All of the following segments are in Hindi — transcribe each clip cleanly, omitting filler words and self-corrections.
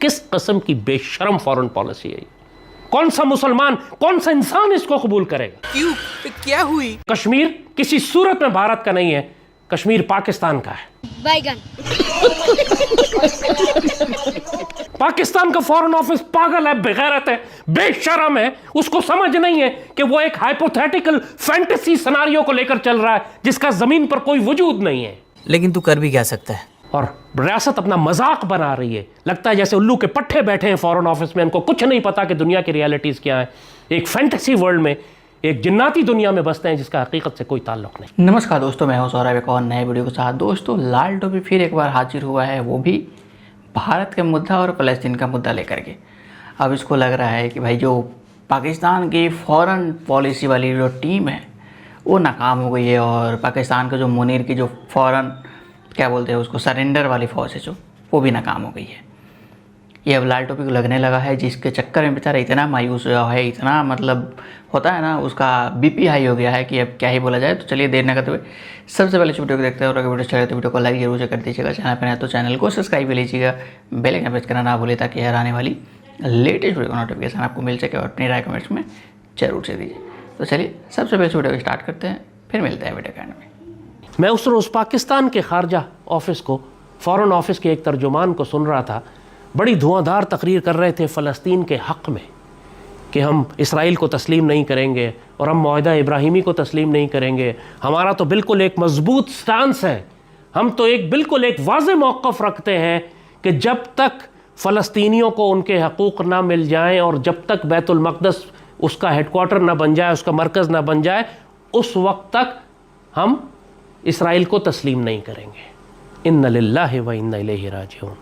किस किस्म की बेशरम फॉरेन पॉलिसी है? कौन सा मुसलमान, कौन सा इंसान इसको कबूल करेगा? क्यों, क्या हुई? कश्मीर किसी सूरत में भारत का नहीं है, कश्मीर पाकिस्तान का है। बैगन। पाकिस्तान का फॉरेन ऑफिस पागल है, बेगैरत है, बेशरम है। उसको समझ नहीं है कि वो एक हाइपोथेटिकल फैंटेसी सिनेरियो को लेकर चल रहा है जिसका जमीन पर कोई वजूद नहीं है। लेकिन तू कर भी क्या सकता है? और रियासत अपना मजाक बना रही है। लगता है जैसे उल्लू के पट्टे बैठे हैं फॉरेन ऑफिस में, इनको कुछ नहीं पता कि दुनिया की रियलिटीज क्या है। एक फैंटेसी वर्ल्ड में, एक जिन्नाती दुनिया में बसते हैं जिसका हकीकत से कोई ताल्लुक नहीं। नमस्कार दोस्तों, मैं हूं सौरभ, एक और नए वीडियो के साथ। दोस्तों, लाल टोपी फिर एक बार हाजिर हुआ है, वो भी भारत के मुद्दा और फ़लस्तीन का मुद्दा लेकर के। अब इसको लग रहा है कि भाई जो पाकिस्तान की फ़ॉरेन पॉलिसी वाली जो टीम है वो नाकाम हो गई है, और पाकिस्तान के जो मुनीर की जो फ़ॉरेन क्या बोलते हैं उसको, सरेंडर वाली फ़ौज है जो, वो भी नाकाम हो गई है। ये अब लाल टोपी को लगने लगा है, जिसके चक्कर में बेचारा इतना मायूस हुआ है, इतना मतलब होता है ना, उसका बीपी हाई हो गया है कि अब क्या ही बोला जाए। तो चलिए देर न करते हुए सबसे पहले वीडियो को देखते हैं, और अगर वीडियो अच्छा लगे तो वीडियो को लाइक जरूर से कर दीजिएगा। चैनल पर है तो चैनल को सब्सक्राइब भी लीजिएगा, बेल आइकन प्रेस करना ना भूलिए ताकि हर आने वाली लेटेस्ट वीडियो का नोटिफिकेशन आपको मिल सके, और अपनी राय कमेंट्स में जरूर से दीजिए। तो चलिए सबसे पहले वीडियो को स्टार्ट करते हैं, फिर मिलते हैं वीडियो के एंड में। मैं उस रोज़ पाकिस्तान के खारजा ऑफिस को, फॉरेन ऑफिस के एक तर्जुमान को सुन रहा था। बड़ी धुआंधार तकरीर कर रहे थे फ़लस्तीन के हक़ में कि हम इसराइल को तस्लीम नहीं करेंगे और हम मुआहदा इब्राहिमी को तस्लीम नहीं करेंगे। हमारा तो बिल्कुल एक मजबूत स्टांस है, हम तो बिल्कुल एक वाज़ेह मौक़िफ़ रखते हैं कि जब तक फ़लस्तीनियों को उनके हकूक़ ना मिल जाएँ और जब तक बैतुल मक़दस उसका हेडक्वार्टर ना बन जाए, उसका मरकज़ ना बन जाए, उस वक्त तक हम इसराइल को तस्लीम नहीं करेंगे। इन्ना लिल्लाहि व इन्ना इलैहि राजिऊन।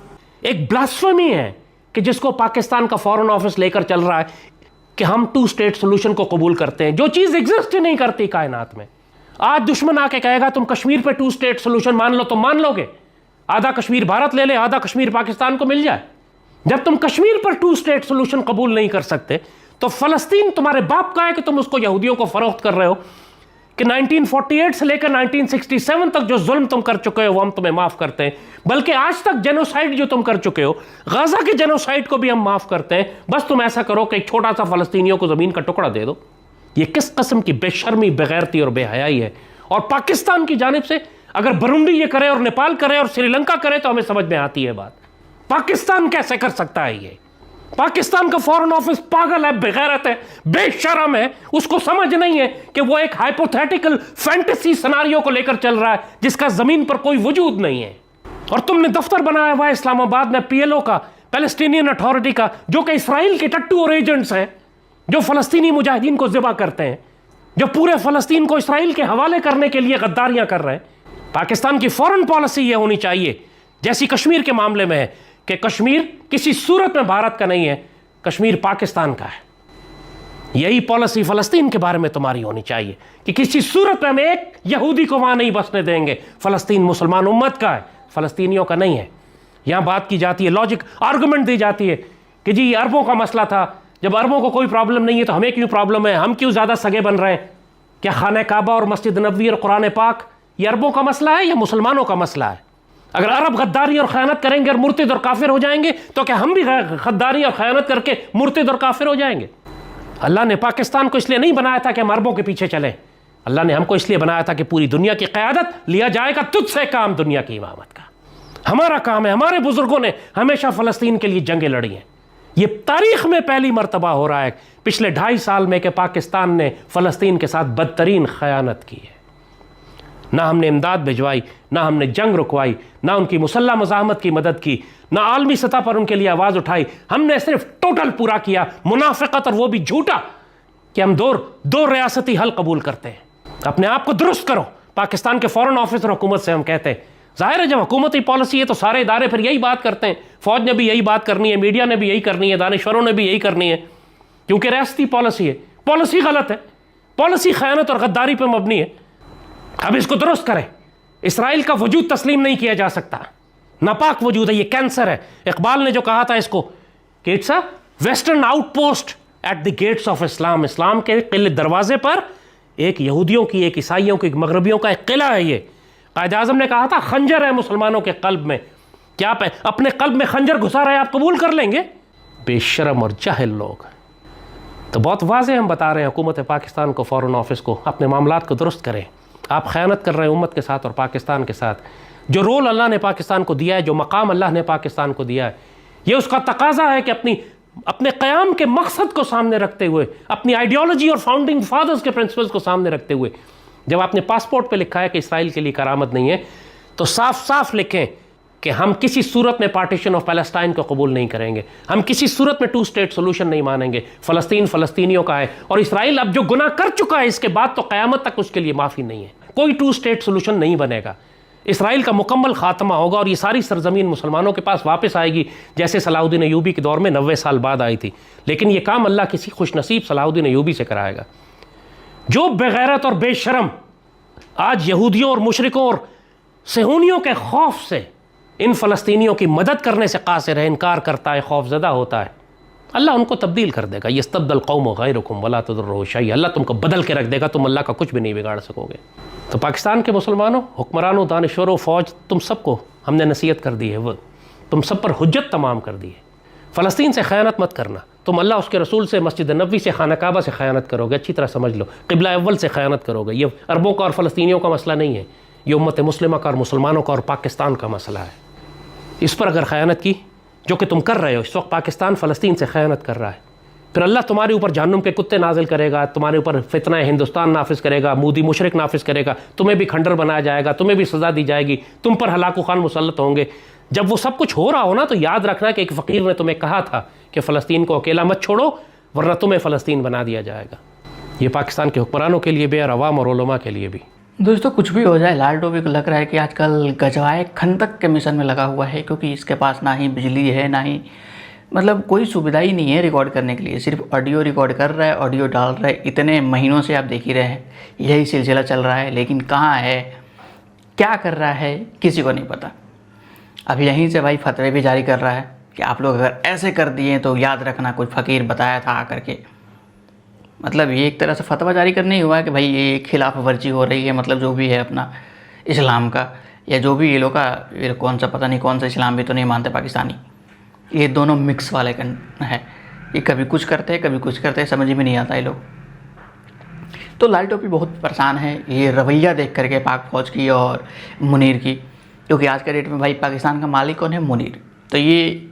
एक ब्लास्फेमी है कि जिसको पाकिस्तान का फॉरेन ऑफिस लेकर चल रहा है कि हम टू स्टेट सोल्यूशन को कबूल करते हैं, जो चीज़ एग्जिस्ट ही नहीं करती कायनात में। आज दुश्मन आके कहेगा तुम कश्मीर पे टू स्टेट सोल्यूशन मान लो, तुम मान लोगे? आधा कश्मीर भारत ले ले, आधा कश्मीर पाकिस्तान को मिल जाए। जब तुम कश्मीर पर टू स्टेट सोल्यूशन कबूल नहीं कर सकते तो फ़लस्तीन तुम्हारे बाप का है कि तुम उसको यहूदियों को फ़रोख्त कर रहे हो कि 1948 से लेकर 1967 तक जो जुल्म तुम कर चुके हो वो हम तुम्हें माफ़ करते हैं। बल्कि आज तक जेनोसाइड जो तुम कर चुके हो, गाज़ा के जेनोसाइड को भी हम माफ़ करते हैं। बस तुम ऐसा करो कि एक छोटा सा फ़लस्तीनियों को ज़मीन का टुकड़ा दे दो। ये किस किस्म की बेशर्मी, बेगैरती और बेहयाई है। और पाकिस्तान की जानिब से अगर बुरुंडी ये करे और नेपाल करे और श्रीलंका करे तो हमें समझ में आती है बात। पाकिस्तान कैसे कर सकता है ये? पाकिस्तान का फॉरेन ऑफिस पागल है, बेगैरत है, बेशरम है। उसको समझ नहीं है कि वो एक हाइपोथेटिकल फैंटेसी सिनेरियो को लेकर चल रहा है जिसका जमीन पर कोई वजूद नहीं है। और तुमने दफ्तर बनाया हुआ है इस्लामाबाद में PLO का, पैलेस्टीनियन अथॉरिटी का, जो कि इसराइल के टट्टू और एजेंट्स हैं, जो फ़लस्तीनी मुजाहिदीन को ज़िबा करते हैं, जो पूरे फ़लस्तीन को इसराइल के हवाले करने के लिए गद्दारियां कर रहे हैं। पाकिस्तान की फॉरेन पॉलिसी ये होनी चाहिए जैसी कश्मीर के मामले में है कि कश्मीर किसी सूरत में भारत का नहीं है, कश्मीर पाकिस्तान का है। यही पॉलिसी फ़लस्तीन के बारे में तुम्हारी होनी चाहिए कि किसी सूरत में हम एक यहूदी को वहाँ नहीं बसने देंगे। फ़लस्तीन मुसलमान उम्मत का है, फ़लस्तीनियों का नहीं है। यहाँ बात की जाती है, लॉजिक आर्गूमेंट दी जाती है कि जी अरबों का मसला था, जब अरबों को कोई प्रॉब्लम नहीं है तो हमें क्यों प्रॉब्लम है, हम क्यों ज़्यादा सगे बन रहे हैं? क्या खाना काबा और मस्जिद नबवी और कुरान पाक ये अरबों का मसला है या मुसलमानों का मसला है? अगर अरब गद्दारी और ख़यानत करेंगे और मुर्तिद और काफिर हो जाएंगे तो क्या हम भी गद्दारी और ख़यानत करके मुर्तिद और काफिर हो जाएंगे? अल्लाह ने पाकिस्तान को इसलिए नहीं बनाया था कि हम अरबों के पीछे चलें। अल्लाह ने हमको इसलिए बनाया था कि पूरी दुनिया की क़यादत लिया जाएगा तुझसे काम, दुनिया की इमामत का हमारा काम है। हमारे बुजुर्गों ने हमेशा फ़लस्तीन के लिए जंगें लड़ी हैं। ये तारीख़ में पहली मरतबा हो रहा है पिछले 2.5 साल में कि पाकिस्तान ने फ़लस्तीन के साथ बदतरीन ख़यानत की है। ना हमने इमदाद भिजवाई, ना हमने जंग रुकवाई, ना उनकी मुसल्ला मज़ाहमत की मदद की, ना आलमी सतह पर उनके लिए आवाज़ उठाई। हमने सिर्फ टोटल पूरा किया मुनाफ़िक़त, और वो भी झूठा, कि हम दो रियासती हल कबूल करते हैं। अपने आप को दुरुस्त करो। पाकिस्तान के फॉरेन ऑफिस और हुकूमत से हम कहते हैं, ज़ाहिर है जब हुकूमती पॉलिसी है तो सारे इदारे फिर यही बात करते हैं। फ़ौज ने भी यही बात करनी है, मीडिया ने भी यही करनी है, दानिश्वरों ने भी यही करनी है, क्योंकि रियासती पॉलिसी है। पॉलिसी गलत है, पॉलिसी ख़यानत और गद्दारी पर मबनी है। अब इसको दुरुस्त करें। इसराइल का वजूद तस्लीम नहीं किया जा सकता, नापाक वजूद है, ये कैंसर है। इकबाल ने जो कहा था इसको कि it's a western outpost at the gates of Islam. इस्लाम के किले दरवाजे पर एक यहूदियों की, एक ईसाइयों की, एक मगरबियों का एक किला है। ये कायद आज़म ने कहा था खंजर है मुसलमानों के कल्ब में। क्या आप अपने कल्ब में खंजर घुसा रहे आप कबूल कर लेंगे? बेशरम और जाहिल लोग। तो बहुत वाज़ेह हम बता रहे हैं हुकूमत पाकिस्तान को, फ़ॉरेन ऑफिस को, अपने मामलात को दुरुस्त करें। आप ख़यानत कर रहे हैं उम्मत के साथ और पाकिस्तान के साथ। जो रोल अल्लाह ने पाकिस्तान को दिया है, जो मकाम अल्लाह ने पाकिस्तान को दिया है, ये उसका तकाजा है कि अपने क़याम के मकसद को सामने रखते हुए, अपनी आइडियोलॉजी और फाउंडिंग फादर्स के प्रिंसिपल्स को सामने रखते हुए, जब आपने पासपोर्ट पे लिखा है कि इसराइल के लिए करामत नहीं है, तो साफ साफ लिखें कि हम किसी सूरत में पार्टीशन ऑफ पैलेस्टाइन को कबूल नहीं करेंगे, हम किसी सूरत में 2 स्टेट सोल्यूशन नहीं मानेंगे। फ़लस्तीन फ़लस्तीनियों का है और इसराइल अब जो गुनाह कर चुका है इसके बाद तो क़यामत तक उसके लिए माफ़ी नहीं है। कोई 2 स्टेट सोल्यूशन नहीं बनेगा। इसराइल का मुकम्मल खात्मा होगा और ये सारी सरजमीन मुसलमानों के पास वापस आएगी, जैसे सलाहुद्दीन अय्यूबी के दौर में 90 साल बाद आई थी। लेकिन ये काम अल्लाह किसी खुशनसीब सलाहुद्दीन अय्यूबी से कराएगा। जो बेगैरत और बेशरम आज यहूदियों और मुशरिकों और सेहूनियों के खौफ से इन फ़लस्तीनियों की मदद करने से कासिर है, इनकार करता है, खौफज़दा होता है, अल्लाह उनको तब्दील कर देगा। यस्तब्दिल कौम गैरकुम वला तदुर्रुहु शैअ। अल्लाह तुमको बदल के रख देगा, तुम अल्लाह का कुछ भी नहीं बिगाड़ सकोगे। तो पाकिस्तान के मुसलमानों, हुक्मरानों, दानिशवरों, फ़ौज, तुम सबको हमने नसीहत कर दी है, वो तुम सब पर हुज्जत तमाम कर दी है। फ़लस्तीन से ख़यानत मत करना। तुम अल्लाह उसके रसूल से, मस्जिद नबवी से, खाना काबा से ख़यानत करोगे, अच्छी तरह समझ लो। क़िबला अव्वल से ख़यानत करोगे। ये अरबों का और फ़लस्तीनियों का मसला नहीं है, ये उम्मत मुस्लिमा का और मुसलमानों का और पाकिस्तान का मसला है। इस पर अगर ख़यानत की, जो कि तुम कर रहे हो, इस वक्त पाकिस्तान फ़लस्तीन से ख़यानत कर रहा है, फिर अल्लाह तुम्हारे ऊपर जहन्नुम के कुत्ते नाजिल करेगा, तुम्हारे ऊपर फितना हिंदुस्तान नाफिज करेगा, मूदी मुशरिक नाफिज करेगा, तुम्हें भी खंडर बनाया जाएगा, तुम्हें भी सज़ा दी जाएगी, तुम पर हलाकु खान मुसल्लत होंगे। जब वो सब कुछ हो रहा हो ना, तो याद रखना कि एक फ़कीर ने तुम्हें कहा था कि फ़लस्तीन को अकेला मत छोड़ो वरना तुम्हें फ़लस्तीन बना दिया जाएगा। ये पाकिस्तान के हुक्मरानों के लिए भी और अवाम और उलमा के लिए भी। दोस्तों कुछ भी हो जाए, लाल टोपी को लग रहा है कि आजकल गजवाए खंदक के मिशन में लगा हुआ है, क्योंकि इसके पास ना ही बिजली है, ना ही मतलब कोई सुविधा ही नहीं है रिकॉर्ड करने के लिए। सिर्फ ऑडियो रिकॉर्ड कर रहा है, ऑडियो डाल रहा है। इतने महीनों से आप देख ही रहे हैं यही सिलसिला चल रहा है, लेकिन कहाँ है, क्या कर रहा है, किसी को नहीं पता। अब यहीं से भाई फतवे भी जारी कर रहा है कि आप लोग अगर ऐसे कर दिए तो याद रखना कुछ फ़कीर बताया था आकर के। मतलब ये एक तरह से फतवा जारी करने ही हुआ है कि भाई ये खिलाफ वर्जी हो रही है, मतलब जो भी है अपना इस्लाम का, या जो भी ये लोग का, ये कौन सा पता नहीं कौन सा इस्लाम भी तो नहीं मानते पाकिस्तानी, ये दोनों मिक्स वाले है। ये कभी कुछ करते हैं कभी कुछ करते हैं, समझ में नहीं आता ये लोग। तो लाल टोपी बहुत परेशान है ये रवैया देख करके पाक फौज की और मुनीर की, क्योंकि आज के डेट में भाई पाकिस्तान का मालिक कौन है, मुनीर। तो ये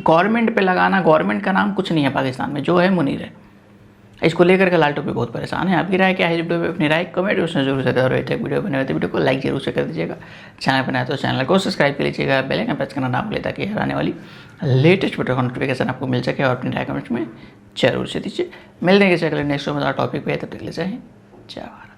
गवर्नमेंट पे लगाना, गवर्नमेंट का नाम कुछ नहीं है पाकिस्तान में, जो है मुनीर है। इसको लेकर के लाल टोपी बहुत परेशान है। आपकी राय क्या है? वीडियो पे अपनी राय कमेंट उसमें जरूर से रहे थे। वीडियो बने हुए थे, वीडियो को लाइक जरूर से कर दीजिएगा। चैनल पर नया तो चैनल को सब्सक्राइब कर लीजिएगा, बेल आइकन प्रेस करना ना भूलें ताकि हर आने वाली लेटेस्ट वीडियो का नोटिफिकेशन आपको मिल सके। और अपनी राय कमेंट में जरूर से दीजिए। मिलने के चलिए नेक्स्ट में टॉपिक पे, तब तक ले जाए जय भारत।